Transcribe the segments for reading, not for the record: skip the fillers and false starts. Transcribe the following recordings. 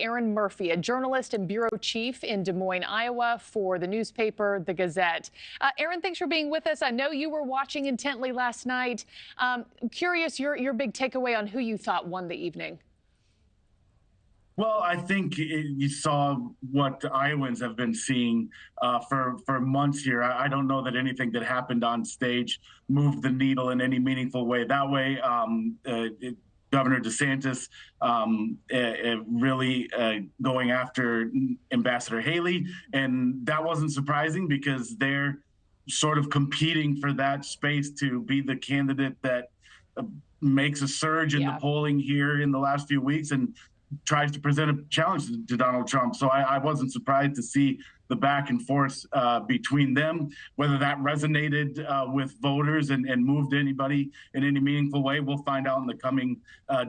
Erin Murphy, a journalist and bureau chief in Des Moines, Iowa, for the newspaper, the Gazette. Erin, thanks for being with us. I know you were watching intently last night. Curious your big takeaway on who you thought won the evening. Well, I think you saw what Iowans have been seeing for months here. I don't know that anything that happened on stage moved the needle in any meaningful way. That way, Governor DeSantis really going after Ambassador Haley, and that wasn't surprising because they're sort of competing for that space to be the candidate that makes a surge in the polling here in the last few weeks and tries to present a challenge to Donald Trump. So I wasn't surprised to see the back and forth between them. Whether that resonated with voters and moved anybody in any meaningful way, we'll find out in the coming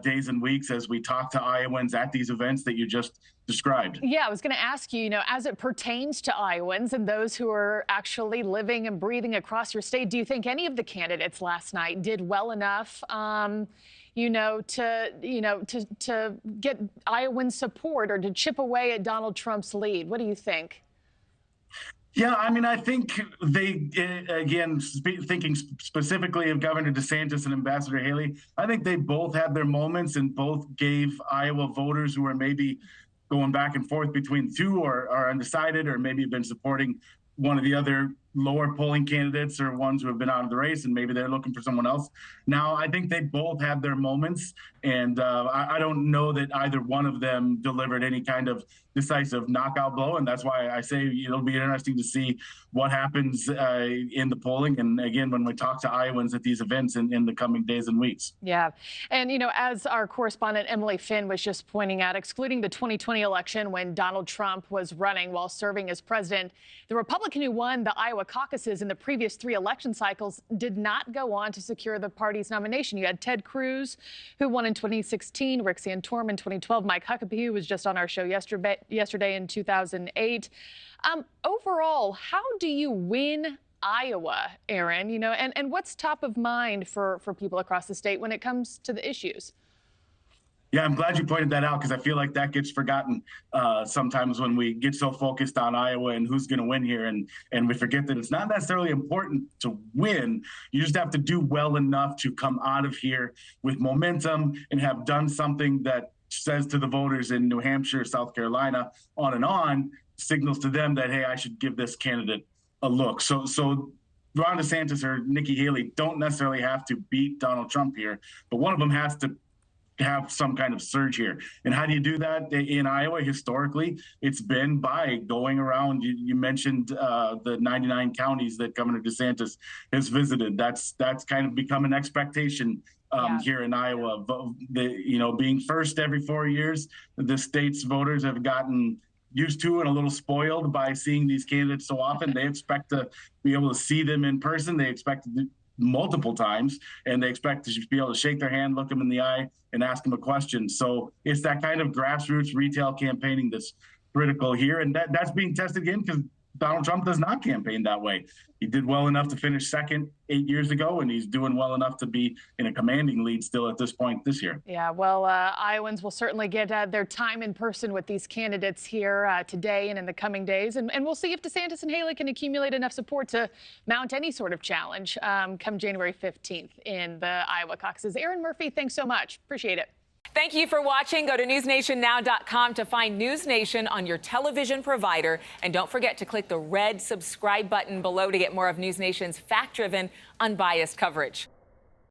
days and weeks as we talk to Iowans at these events that you just described. Yeah, I was going to ask you, as it pertains to Iowans and those who are actually living and breathing across your state, do you think any of the candidates last night did well enough to get Iowan support or to chip away at Donald Trump's lead? What do you think? Yeah, I mean, I think they, again, thinking specifically of Governor DeSantis and Ambassador Haley, I think they both had their moments and both gave Iowa voters who are maybe going back and forth between two or are undecided or maybe have been supporting one of the other lower polling candidates or ones who have been out of the race and maybe they're looking for someone else. Now, I think they both have their moments, and I don't know that either one of them delivered any kind of decisive knockout blow, and that's why I say it'll be interesting to see what happens in the polling, and again, when we talk to Iowans at these events in the coming days and weeks. Yeah, and as our correspondent Emily Finn was just pointing out, excluding the 2020 election when Donald Trump was running while serving as president, the Republican who won the Iowa caucuses in the previous 3 election cycles did not go on to secure the party's nomination. You had Ted Cruz, who won in 2016, Rick Santorum in 2012, Mike Huckabee, who was just on our show yesterday in 2008. Overall, how do you win Iowa, Erin? And what's top of mind for people across the state when it comes to the issues? Yeah, I'm glad you pointed that out because I feel like that gets forgotten sometimes when we get so focused on Iowa and who's going to win here. And we forget that it's not necessarily important to win. You just have to do well enough to come out of here with momentum and have done something that says to the voters in New Hampshire, South Carolina, on, signals to them that, hey, I should give this candidate a look. So Ron DeSantis or Nikki Haley don't necessarily have to beat Donald Trump here, but one of them has to have some kind of surge here. And how do you do that in Iowa? Historically, it's been by going around. You mentioned the 99 counties that Governor DeSantis has visited. That's kind of become an expectation here in Iowa. Being first every 4 years, the state's voters have gotten used to and a little spoiled by seeing these candidates so often. They expect to be able to see them in person. They expect to multiple times, and they expect to be able to shake their hand, look them in the eye, and ask them a question. So it's that kind of grassroots retail campaigning that's critical here, and that's being tested again because Donald Trump does not campaign that way. He did well enough to finish second 8 years ago, and he's doing well enough to be in a commanding lead still at this point this year. Yeah, well, Iowans will certainly get their time in person with these candidates here today and in the coming days. And we'll see if DeSantis and Haley can accumulate enough support to mount any sort of challenge come January 15th in the Iowa caucuses. Erin Murphy, thanks so much. Appreciate it. Thank you for watching. Go to newsnationnow.com to find News Nation on your television provider. And don't forget to click the red subscribe button below to get more of News Nation's fact-driven, unbiased coverage.